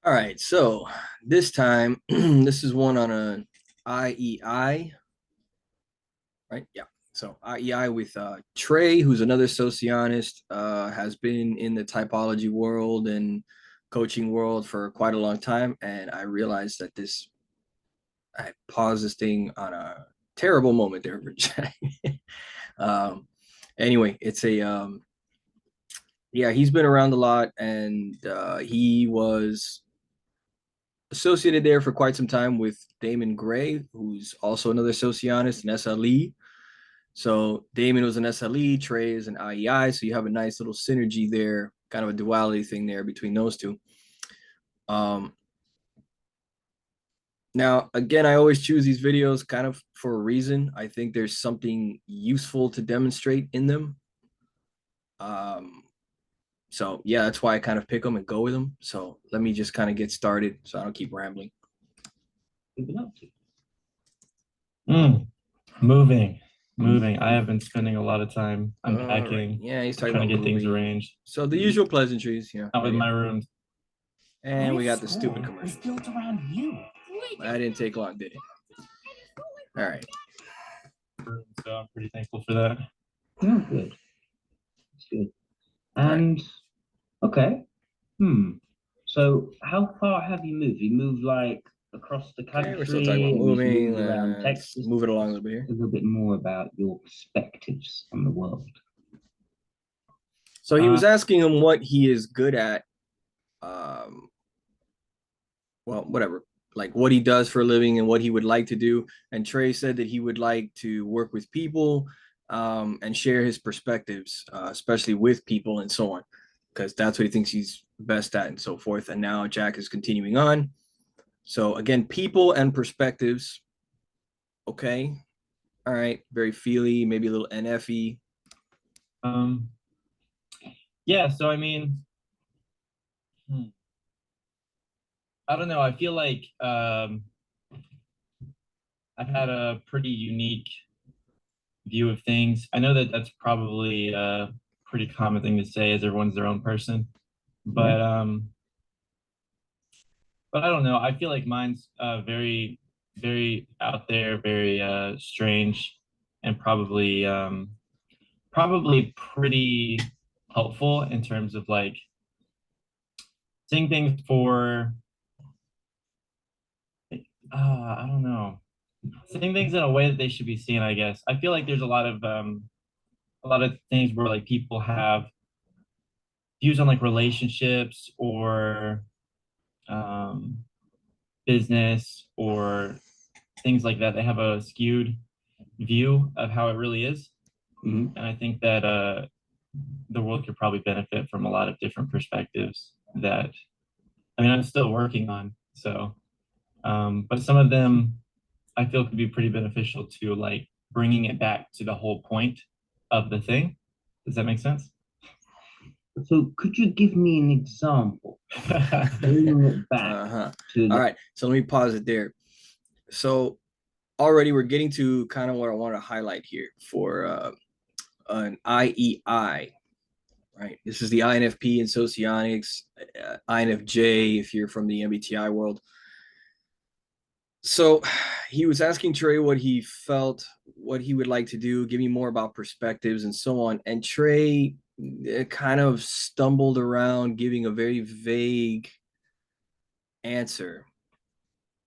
All right, so this time, this is one on a IEI, right? Yeah. So IEI with Trey, who's another socionist, has been in the typology world and coaching world for quite a long time. And I realized that I paused this thing on a terrible moment there for Trey. um, anyway, yeah, he's been around a lot and he was associated there for quite some time with Damon Gray, who's also another sociologist, an SLE. So Damon was an SLE, Trey is an IEI. So you have a nice little synergy there, kind of a duality thing there between those two. Um, Now, again, I always choose these videos kind of for a reason. I think there's something useful to demonstrate in them. Um, so yeah, that's why I kind of pick them and go with them. So let me just kind of get started so I don't keep rambling. Moving. I have been spending a lot of time Right. unpacking, Yeah, he's talking trying about to get things moving. arranged. So the usual pleasantries, Not with my room. And we got the stupid commercial. Built around you. That didn't take long, did it? All right. So I'm pretty thankful for that. Oh, good. That's good. And okay. So how far have you moved? You moved like across the country? Okay, we're still talking about moving. Moved around Texas. Move it along a little bit here. A little bit more about your perspectives on the world. So he was asking him what he is good at. Well, whatever, like what he does for a living and what he would like to do. And Trey said that he would like to work with people and share his perspectives, especially with people and so on, because that's what he thinks he's best at and so forth. And now Jack is continuing on. So again, people and perspectives. Okay. All right. Very feely, maybe a little NFy. Yeah, so I mean, I don't know. I feel like I've had a pretty unique view of things. I know that that's probably a pretty common thing to say, as everyone's their own person, but I don't know. I feel like mine's very, very out there, very strange, and probably pretty helpful in terms of like seeing things for I don't know, seeing things in a way that they should be seen, I guess. I feel like there's a lot of things where like people have views on like relationships or um business or things like that. They have a skewed view of how it really is. And I think that the world could probably benefit from a lot of different perspectives that I'm still working on. So but some of them I feel could be pretty beneficial to like bringing it back to the whole point of the thing. Does that make sense? So could you give me an example? Bring it back to All right. So let me pause it there. So already we're getting to kind of what I want to highlight here for an IEI, right? This is the INFp in Socionics, INFJ if you're from the MBTI world. So he was asking Trey what he felt, what he would like to do, give me more about perspectives and so on. And Trey kind of stumbled around giving a very vague answer.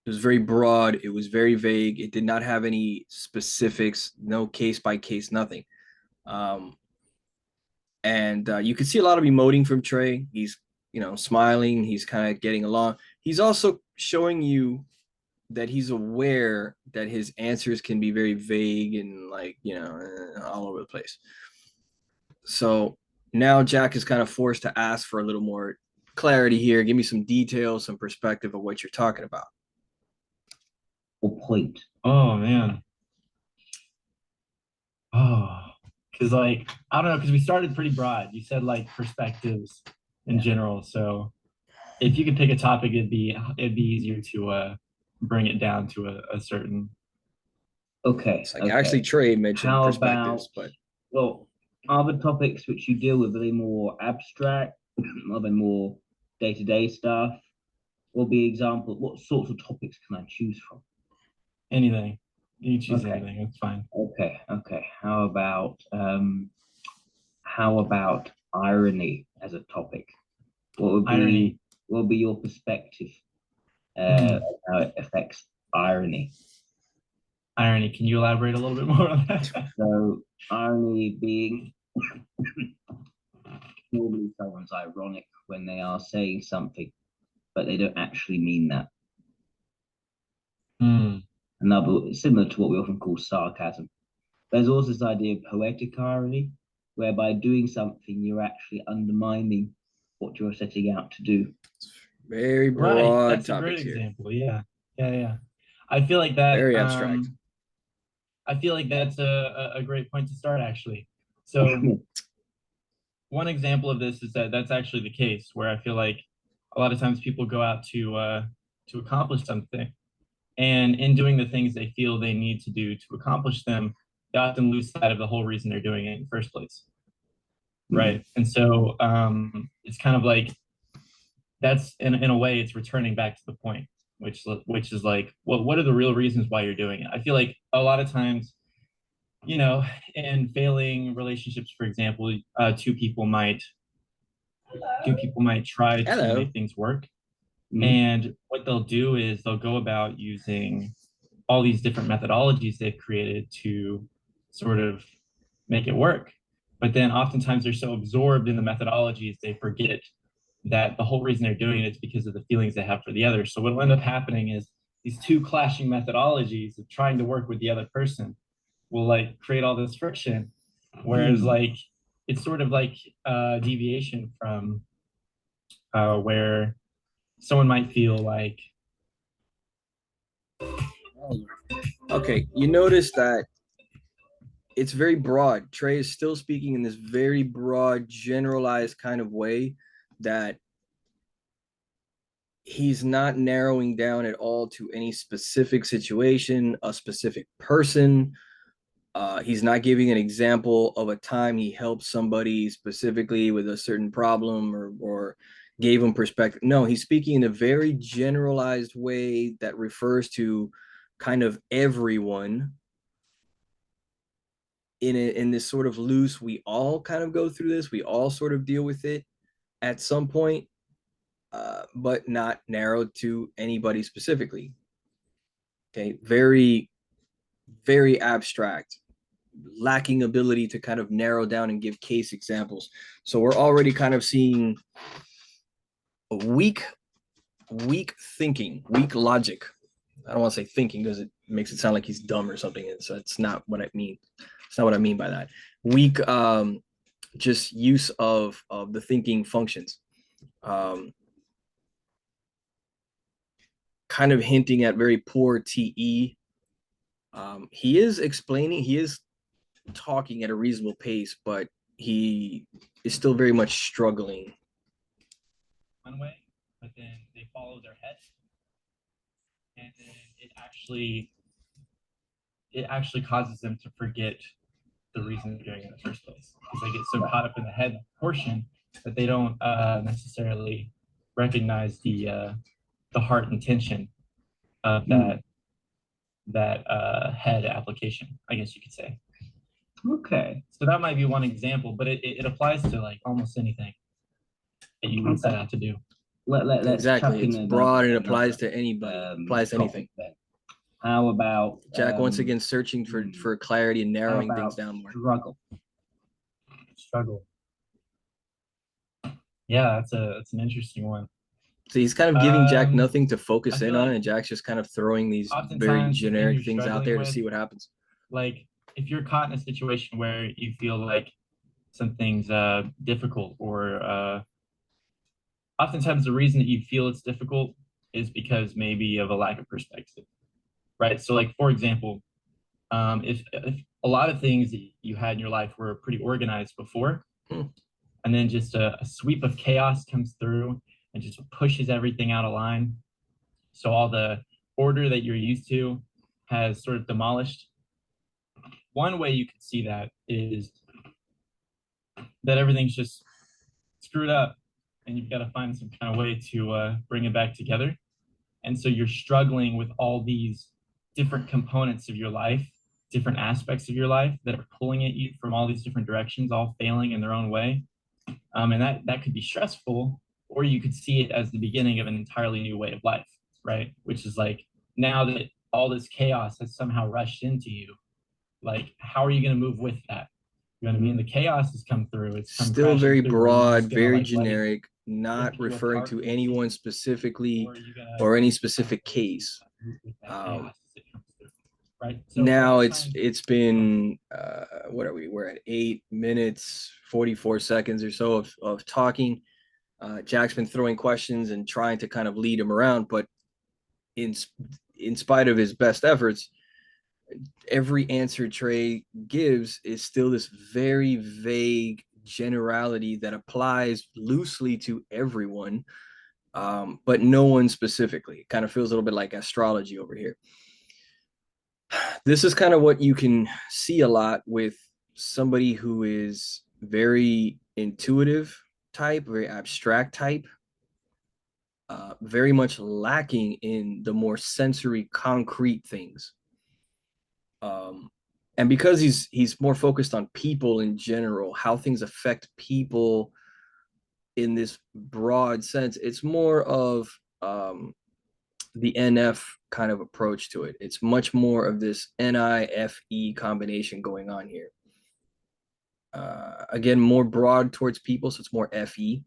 It was very broad. It was very vague. It did not have any specifics, no case by case, nothing. And you could see a lot of emoting from Trey. He's, smiling. He's kind of getting along. He's also showing you that he's aware that his answers can be very vague and like, all over the place. So now Jack is kind of forced to ask for a little more clarity here. Give me some details, some perspective of what you're talking about. Point. Oh man. Oh, because like I don't know, because we started pretty broad. You said like perspectives in general. So if you could pick a topic, it'd be easier to bring it down to a certain. Okay. It's like actually Trey mentioned How perspectives, about, but well, are the topics which you deal with, are they more abstract? Are they more day-to-day stuff? will be example. What sorts of topics can I choose from? Anything. You can choose Okay. anything. That's fine. Okay. How about irony as a topic? What would Irony. be what would be your perspective Hmm. of how it affects irony? Irony. Can you elaborate a little bit more on that? So irony being normally someone's ironic when they are saying something, but they don't actually mean that. Hmm. Another similar to what we often call sarcasm. There's also this idea of poetic irony, whereby doing something you're actually undermining what you're setting out to do. Very Right. broad That's a great topics here. example. Yeah. Yeah. I feel like that. Very abstract. I feel like that's a great point to start, actually. So one example of this is that that's actually the case where I feel like a lot of times people go out to accomplish something, and in doing the things they feel they need to do to accomplish them, they often lose sight of the whole reason they're doing it in the first place. Right. And so it's kind of like that's in a way it's returning back to the point, which is like, what are the real reasons why you're doing it? I feel like a lot of times, you know, in failing relationships, for example, two people might try to Hello. make things work. Mhm. And what they'll do is they'll go about using all these different methodologies they've created to sort of make it work. But then oftentimes they're so absorbed in the methodologies, they forget that the whole reason they're doing it is because of the feelings they have for the other. So what will end up happening is these two clashing methodologies of trying to work with the other person will like create all this friction. Whereas like it's sort of like a deviation from where someone might feel like, Okay, you notice that it's very broad. Trey is still speaking in this very broad, generalized kind of way that he's not narrowing down at all to any specific situation, a specific person. He's not giving an example of a time he helped somebody specifically with a certain problem or gave them perspective. No, he's speaking in a very generalized way that refers to kind of everyone in this sort of loose, we all kind of go through this, we all sort of deal with it at some point, but not narrowed to anybody specifically. Okay, very abstract, lacking ability to kind of narrow down and give case examples. So we're already kind of seeing a weak thinking, weak logic. I don't want to say thinking because it makes it sound like he's dumb or something. So it's not what I mean. It's not what I mean by that. Weak just use of the thinking functions. Kind of hinting at very poor TE. He is explaining, he is talking at a reasonable pace, but he is still very much struggling. one way, but then they follow their head, and then it actually causes them to forget the reason they're doing it in the first place, because they get so caught up in the head portion that they don't necessarily recognize the heart intention of that head application, I guess you could say. Okay. So that might be one example, but it applies to like almost anything that you would set out to do. Let's Exactly. chuck in It's broad and it another, applies to anybody. Applies to anything. then. How about Jack once again searching for clarity and how narrowing things about down more. struggle? Yeah, that's an interesting one. So he's kind of giving Jack Um, nothing to I focus in feel on, like and Jack's just kind of throwing these very oftentimes the thing generic you're things out struggling there to with, see what happens. like if you're caught in a situation where you feel like something's difficult, or oftentimes the reason that you feel it's difficult is because maybe of a lack of perspective, right? So like for example, if a lot of things that you had in your life were pretty organized before, and then just a sweep of chaos comes through and just pushes everything out of line, so all the order that you're used to has sort of demolished. One way you could see that is that everything's just screwed up, and you've got to find some kind of way to bring it back together. And so you're struggling with all these different components of your life, different aspects of your life that are pulling at you from all these different directions, all failing in their own way. And that could be stressful, or you could see it as the beginning of an entirely new way of life, right? Which is like, now that all this chaos has somehow rushed into you, like, how are you going to move with that? You know what I mean? The chaos has come through. It's come Still very crashing through. Are you broad, just gonna very like let it generic, not rip you referring apart to completely, anyone specifically or are you gonna or any kind of specific like case. move with that chaos as it comes through, right? So Now over it's time, it's been what are we? We're at 8 minutes 44 seconds or so of talking. Jack's been throwing questions and trying to kind of lead him around, but in in spite of his best efforts, every answer Trey gives is still this very vague generality that applies loosely to everyone, but no one specifically. It kind of feels a little bit like astrology over here. This is kind of what you can see a lot with somebody who is very intuitive type, very abstract type, very much lacking in the more sensory, concrete things. And because he's more focused on people in general, how things affect people in this broad sense, it's more of the NF kind of approach to it. It's much more of this NIFE combination going on here. Again, more broad towards people, so it's more FE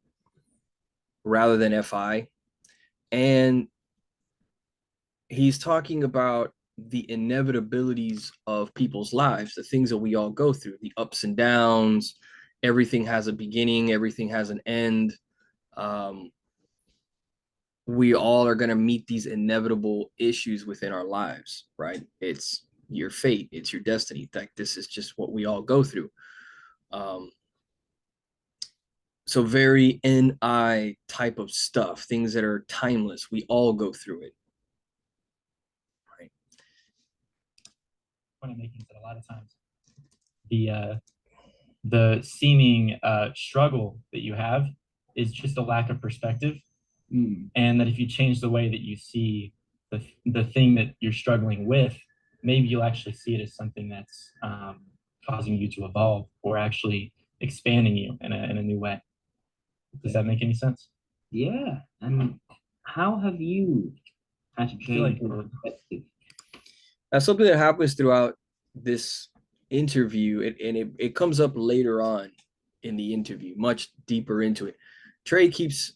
rather than FI. And he's talking about the inevitabilities of people's lives, the things that we all go through, the ups and downs. Everything has a beginning, everything has an end. We all are going to meet these inevitable issues within our lives, right? It's your fate, it's your destiny. Like, this is just what we all go through. So very NI type of stuff, things that are timeless. We all go through it. Right. point I'm making is that a lot of times the seeming struggle that you have is just a lack of perspective. And that if you change the way that you see the thing that you're struggling with, maybe you'll actually see it as something that's causing you to evolve, or actually expanding you in a new way. Does that make any sense? Yeah. And how have you had to change your perspective? That's something that happens throughout this interview, it comes up later on in the interview, much deeper into it. Trey keeps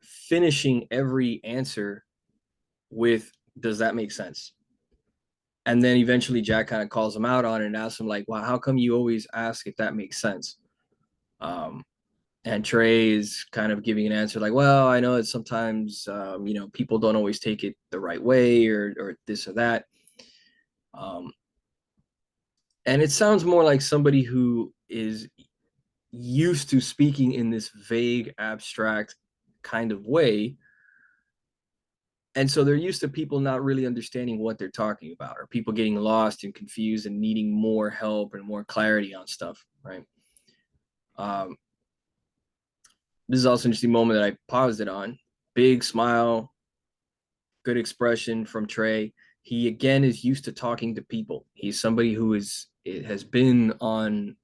finishing every answer with, does that make sense? And then eventually Jack kind of calls him out on it and asks him, like, well, how come you always ask if that makes sense? And Trey is kind of giving an answer like, well, I know that sometimes, people don't always take it the right way, or this or that. And it sounds more like somebody who is used to speaking in this vague, abstract kind of way. And so they're used to people not really understanding what they're talking about, or people getting lost and confused and needing more help and more clarity on stuff, right? This is also an interesting moment that I paused it on. Big smile, good expression from Trey. He again is used to talking to people. He's somebody who has been on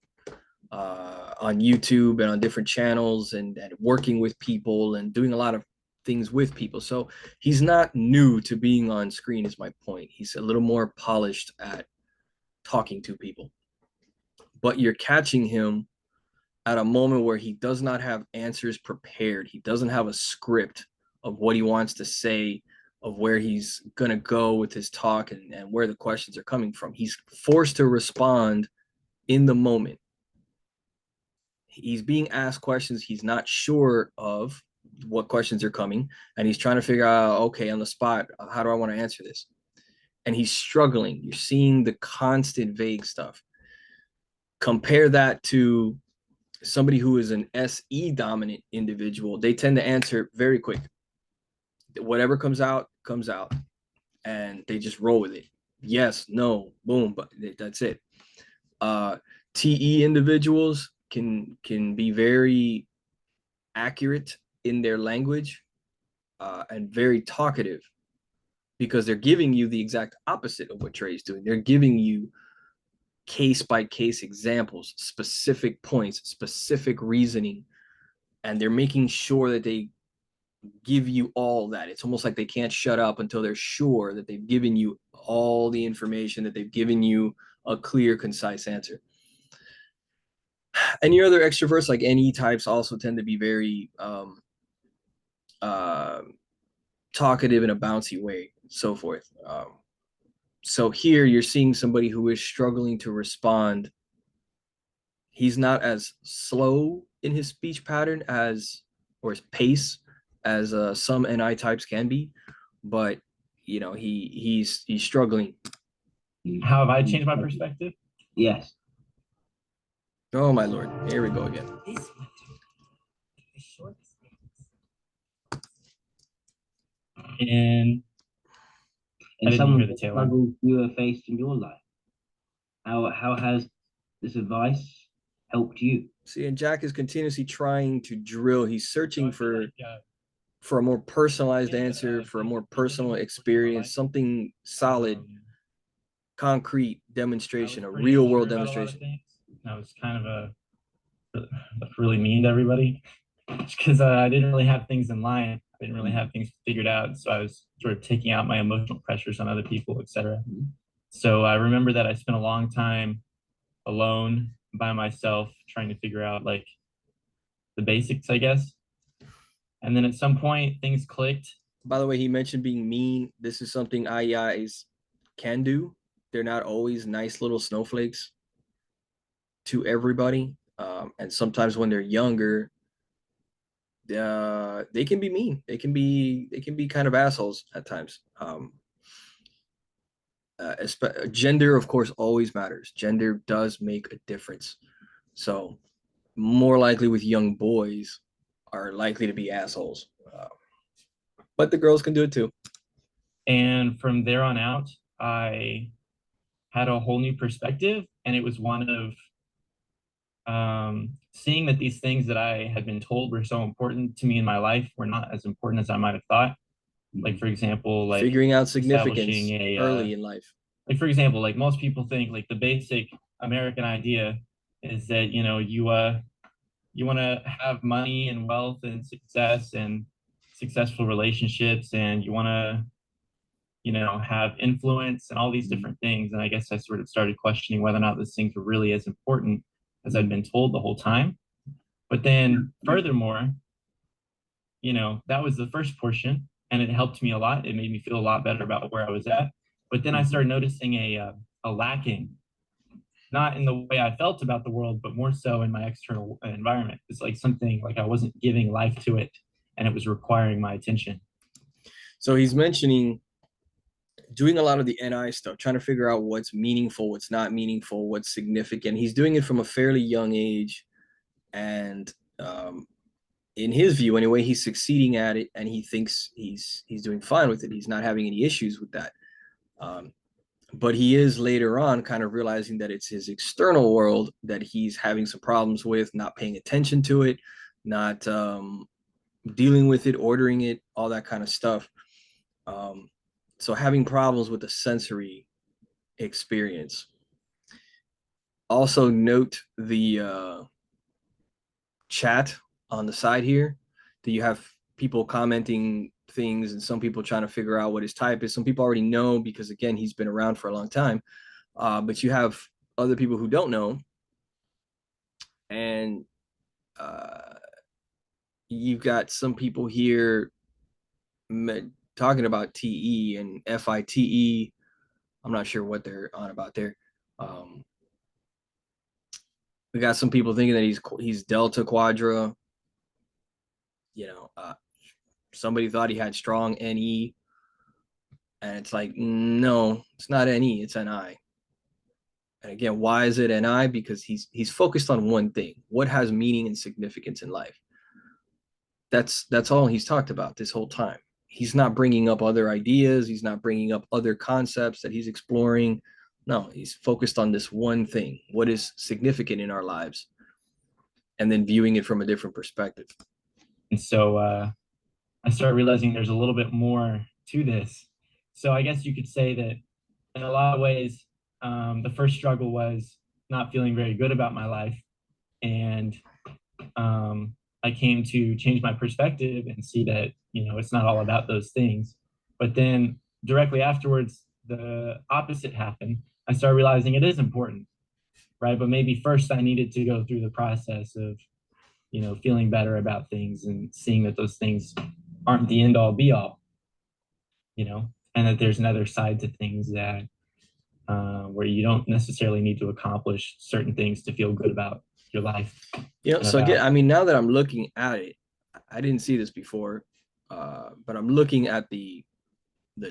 YouTube and on different channels, and working with people and doing a lot of things with people. So he's not new to being on screen, is my point. He's a little more polished at talking to people. But you're catching him at a moment where he does not have answers prepared. He doesn't have a script of what he wants to say, of where he's going to go with his talk, and where the questions are coming from. He's forced to respond in the moment. He's being asked questions he's not sure of what questions are coming, and he's trying to figure out, okay, on the spot, how do I want to answer this? And he's struggling. You're seeing the constant vague stuff. Compare that to somebody who is an SE dominant individual. They tend to answer very quick. Whatever comes out, and they just roll with it. Yes, no, boom, but that's it. TE individuals can be very accurate in their language and very talkative because they're giving you the exact opposite of what Trey's doing. They're giving you case by case examples, specific points, specific reasoning, and they're making sure that they give you all that. It's almost like they can't shut up until they're sure that they've given you all the information, that they've given you a clear, concise answer. And your other extroverts, like NE types, also tend to be very talkative in a bouncy way, so forth. So here you're seeing somebody who is struggling to respond. He's not as slow in his speech pattern as, or his pace as some NI types can be, but you know, he's struggling. How have I changed my perspective? Yes. Oh my Lord, here we go again. And I And didn't some hear of the the tail end. struggles you have faced in your life. How has this advice helped you? See, and Jack is continuously trying to drill. He's searching So I feel for a more personalized Yeah, answer, for a more things- personal things experience, like, something solid, concrete I was demonstration, a pretty real world unsure about a lot of demonstration. things. And I was kind of really mean to everybody because I didn't really have things in line. I didn't really have things figured out. So I was sort of taking out my emotional pressures on other people, etc. So I remember that I spent a long time alone by myself trying to figure out like the basics, I guess. And then at some point things clicked. By the way, he mentioned being mean. This is something IEIs can do. They're not always nice little snowflakes to everybody. And sometimes when they're younger, they can be mean. They can be kind of assholes at times. Gender, of course, always matters. Gender does make a difference. So more likely with young boys are likely to be assholes. But the girls can do it too. And from there on out, I had a whole new perspective. And it was one of seeing that these things that I had been told were so important to me in my life were not as important as I might have thought. Like, for example, like Figuring out significance establishing a early in life. like for example, like most people think like the basic American idea is that you want to have money and wealth and success and successful relationships, and you want to have influence and all these different things. And I guess I sort of started questioning whether or not those things were really as important as I'd been told the whole time. But then furthermore, that was the first portion, and it helped me a lot. It made me feel a lot better about where I was at. But then I started noticing a lacking, not in the way I felt about the world, but more so in my external environment. It's like something like I wasn't giving life to it, and it was requiring my attention. So he's mentioning doing a lot of the NI stuff, trying to figure out what's meaningful, what's not meaningful, what's significant. He's doing it from a fairly young age, and in his view, anyway, he's succeeding at it, and he thinks he's doing fine with it. He's not having any issues with that. But he is later on kind of realizing that it's his external world that he's having some problems with, not paying attention to it, not dealing with it, ordering it, all that kind of stuff. So having problems with the sensory experience. Also note the chat on the side here. Do you have people commenting things and some people trying to figure out what his type is? Some people already know because again, he's been around for a long time. But you have other people who don't know. And you've got some people here talking about TE and FITE. I'm not sure what they're on about there. We got some people thinking that he's Delta Quadra. Somebody thought he had strong NE, and it's like, no, it's not NE, it's NI. And again, why is it NI? Because he's focused on one thing: what has meaning and significance in life. That's all he's talked about this whole time. He's not bringing up other ideas. He's not bringing up other concepts that he's exploring. No, he's focused on this one thing: what is significant in our lives, and then viewing it from a different perspective. And so I started realizing there's a little bit more to this. So I guess you could say that in a lot of ways, the first struggle was not feeling very good about my life. And I came to change my perspective and see that, it's not all about those things. But then directly afterwards, the opposite happened. I started realizing it is important, right? But maybe first I needed to go through the process of, feeling better about things and seeing that those things aren't the end all be all, and that there's another side to things that where you don't necessarily need to accomplish certain things to feel good about your life. So again, I mean, now that I'm looking at it, I didn't see this before, but I'm looking at the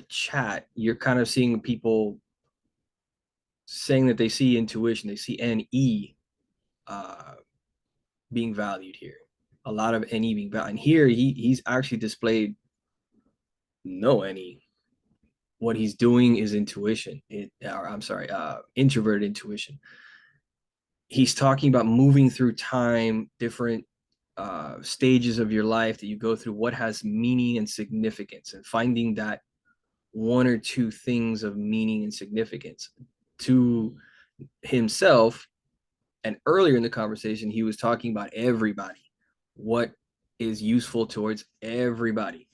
chat. You're kind of seeing people saying that they see intuition, they see NE being valued here. A lot of NE being valued. And here he's actually displayed no NE. What he's doing is intuition. Introverted intuition. He's talking about moving through time, different stages of your life that you go through, what has meaning and significance, and finding that one or two things of meaning and significance to himself. And earlier in the conversation, he was talking about everybody, what is useful towards everybody,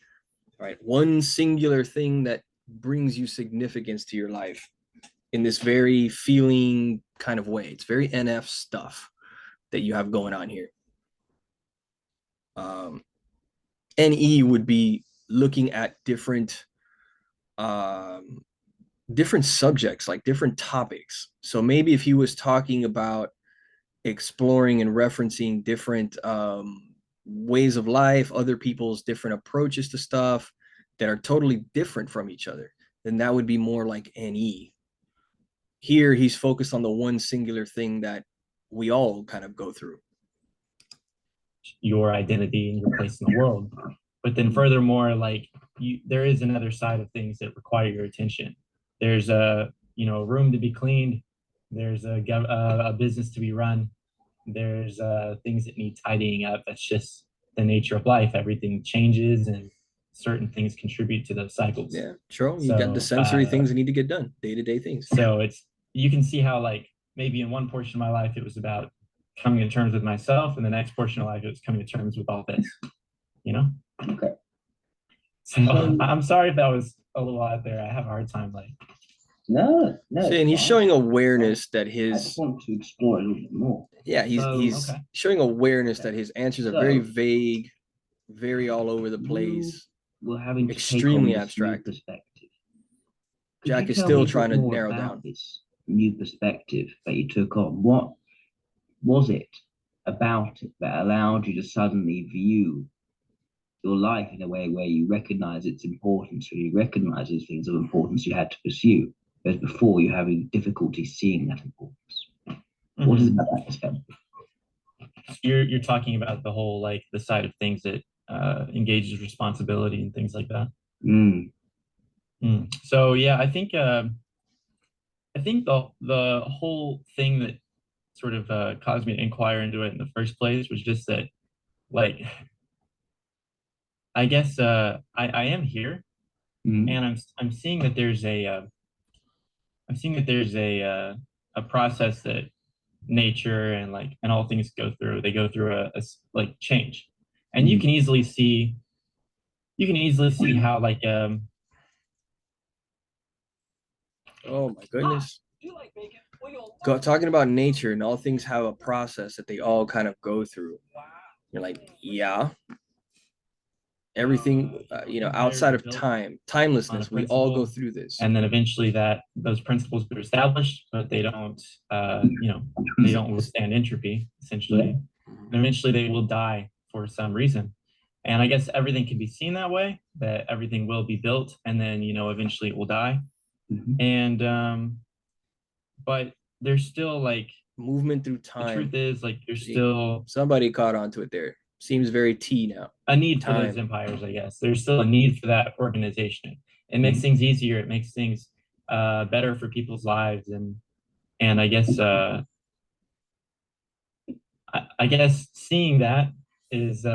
right? One singular thing that brings you significance to your life in this very feeling kind of way. It's very NF stuff that you have going on here. NE would be looking at different subjects, like different topics. So maybe if he was talking about exploring and referencing different ways of life, other people's different approaches to stuff that are totally different from each other, then that would be more like NE. Here, he's focused on the one singular thing that we all kind of go through. Your identity and your place in the world. But then furthermore, there is another side of things that require your attention. There's a room to be cleaned. There's a business to be run. There's things that need tidying up. That's just the nature of life. Everything changes, and certain things contribute to those cycles. Yeah, true. You got the sensory things that need to get done, day-to-day things. So you can see how maybe in one portion of my life it was about coming to terms with myself, and the next portion of life it was coming to terms with all this. Okay. So I'm sorry if that was a little out there. I have a hard time No. See, and he's showing awareness that his. I just want to explore a little bit more. Yeah, he's showing awareness that his answers are very vague, very all over the place. We're having extremely abstract perspective. Jack is still trying to narrow down this new perspective that you took on. What was it about it that allowed you to suddenly view your life in a way where you recognize its importance, or you recognize those things of importance you had to pursue, whereas before you're having difficulty seeing that importance? Mm-hmm. What is it about that perspective? You're talking about the whole the side of things that engages responsibility and things like that. So yeah, I think the whole thing that sort of caused me to inquire into it in the first place was just that I guess I am here, and I'm seeing that there's a process that nature and all things go through. They go through a change, and you can easily see how oh my goodness. Talking about nature, and all things have a process that they all kind of go through. You're like, yeah. Everything, outside of timelessness, we all go through this. And then eventually those principles are established, but they don't, they don't withstand entropy, essentially. And eventually they will die for some reason. And I guess everything can be seen that way, that everything will be built, and then, eventually it will die. And, but there's still movement through time. The truth is there's still somebody caught onto it there. Seems very T now. A need for those empires, I guess. There's still a need for that organization. It makes things easier. It makes things better for people's lives, and I guess I guess seeing that is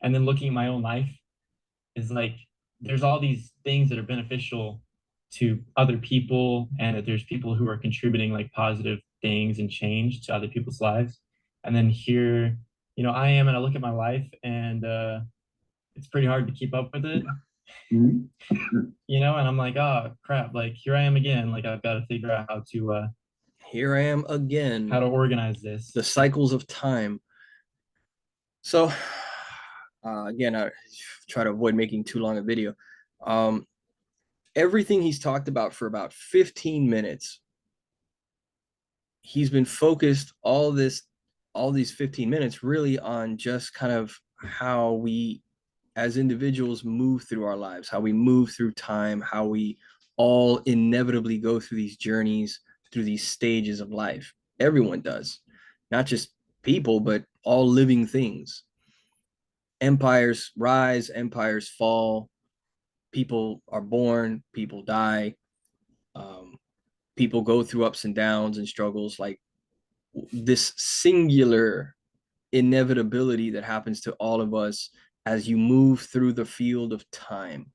and then looking at my own life is like there's all these things that are beneficial to other people, and that there's people who are contributing like positive things and change to other people's lives. And then here, I am, and I look at my life, and it's pretty hard to keep up with it. Mhm. And I'm like, oh crap, like here I am again. Like I've got to figure out Here I am again. how to organize this. The cycles of time. So again, I try to avoid making too long a video. Everything he's talked about for about 15 minutes, he's been focused all these 15 minutes really on just kind of how we as individuals move through our lives, how we move through time, how we all inevitably go through these journeys, through these stages of life. Everyone does, not just people, but all living things. Empires rise, empires fall, people are born, people die, people go through ups and downs and struggles. Like this singular inevitability that happens to all of us as you move through the field of time.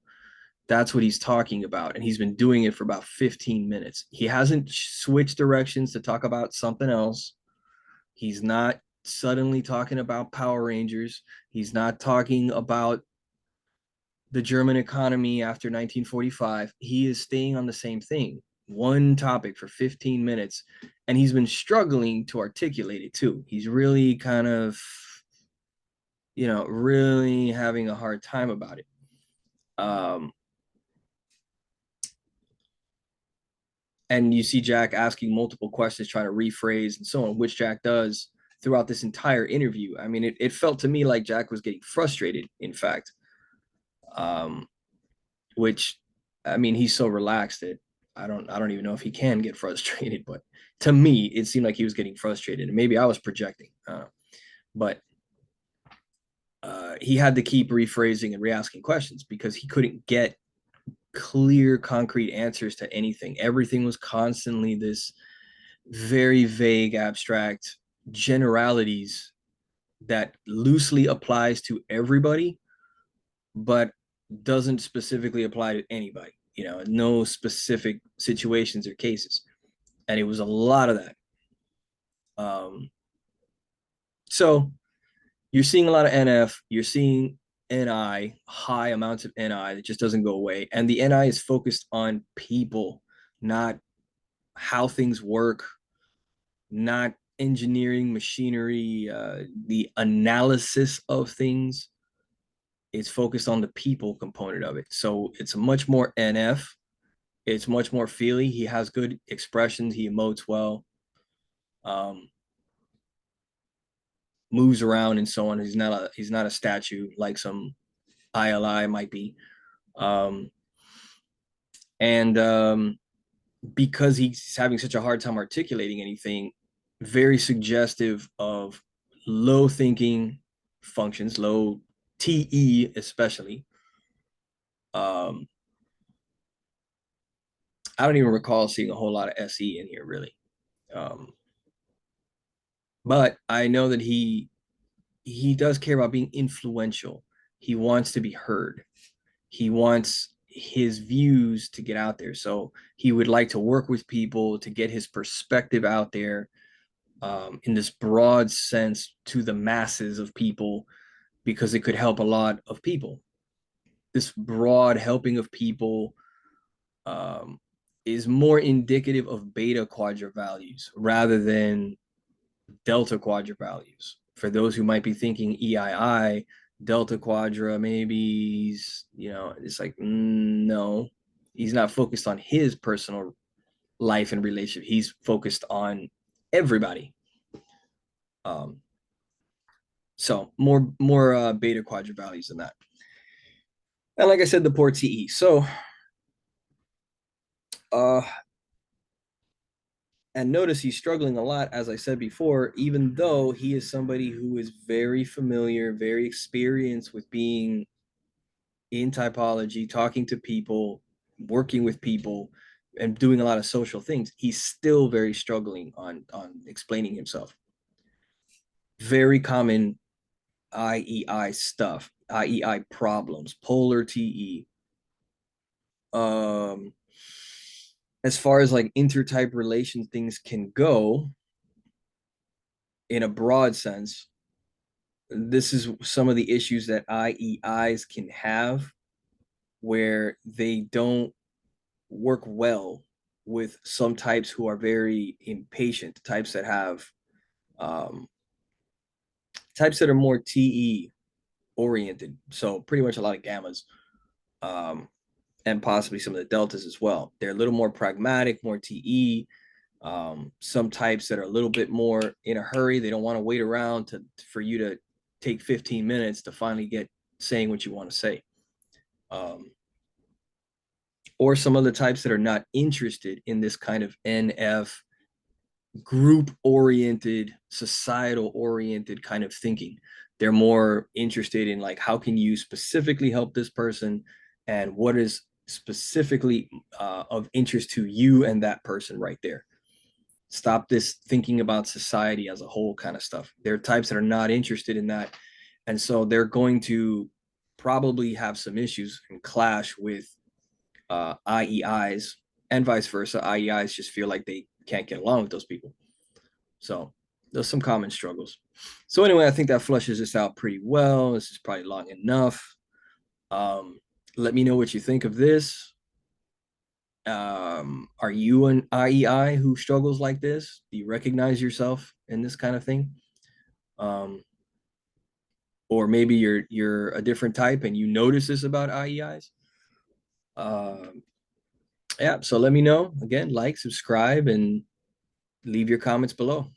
That's what he's talking about. And he's been doing it for about 15 minutes. He hasn't switched directions to talk about something else. He's not suddenly talking about Power Rangers. He's not talking about the German economy after 1945. He is staying on the same thing, one topic for 15 minutes. And he's been struggling to articulate it too. He's really kind of, really having a hard time about it. And you see Jack asking multiple questions, trying to rephrase and so on, which Jack does throughout this entire interview. I mean, it felt to me like Jack was getting frustrated, in fact, which, I mean, he's so relaxed that I don't even know if he can get frustrated, but to me, it seemed like he was getting frustrated, and maybe I was projecting, but he had to keep rephrasing and re-asking questions because he couldn't get clear, concrete answers to anything. Everything was constantly this very vague, abstract generalities that loosely applies to everybody, but doesn't specifically apply to anybody, no specific situations or cases. And it was a lot of that. So you're seeing a lot of NF, you're seeing NI, high amounts of NI that just doesn't go away. And the NI is focused on people, not how things work, not engineering, machinery, the analysis of things. It's focused on the people component of it. So it's much more NF. It's much more feely. He has good expressions. He emotes well, moves around and so on. He's not a statue like some ILI might be. And because he's having such a hard time articulating anything, very suggestive of low thinking functions, low TE especially. I don't even recall seeing a whole lot of SE in here really. But I know that he does care about being influential. He wants to be heard. He wants his views to get out there. So he would like to work with people to get his perspective out there, in this broad sense to the masses of people, because it could help a lot of people. This broad helping of people is more indicative of beta quadra values rather than delta quadra values. For those who might be thinking EII, delta quadra, maybe it's like, no, he's not focused on his personal life and relationship. He's focused on everybody. So more beta quadra values than that. And like I said, the port TE. So and notice he's struggling a lot, as I said before, even though he is somebody who is very familiar, very experienced with being in typology, talking to people, working with people, and doing a lot of social things. He's still very struggling on explaining himself. Very common IEI stuff. IEI problems, polar TE. As far as like intertype relation things can go, in a broad sense, this is some of the issues that IEIs can have where they don't work well with some types who are very impatient, types that have types that are more TE oriented. So pretty much a lot of gammas, and possibly some of the deltas as well. They're a little more pragmatic, more TE. Some types that are a little bit more in a hurry. They don't want to wait around for you to take 15 minutes to finally get saying what you want to say. Or some of the types that are not interested in this kind of NF group oriented, societal oriented kind of thinking. They're more interested in like, how can you specifically help this person, and what is specifically of interest to you and that person right there. Stop this thinking about society as a whole kind of stuff. There are types that are not interested in that, and so they're going to probably have some issues and clash with IEIs, and vice versa. IEIs just feel like they can't get along with those people. So there's some common struggles. So anyway, I think that flushes this out pretty well. This is probably long enough. Let me know what you think of this. Are you an IEI who struggles like this? Do you recognize yourself in this kind of thing? Or maybe you're a different type and you notice this about IEIs. Yeah, so let me know. Again, like, subscribe, and leave your comments below.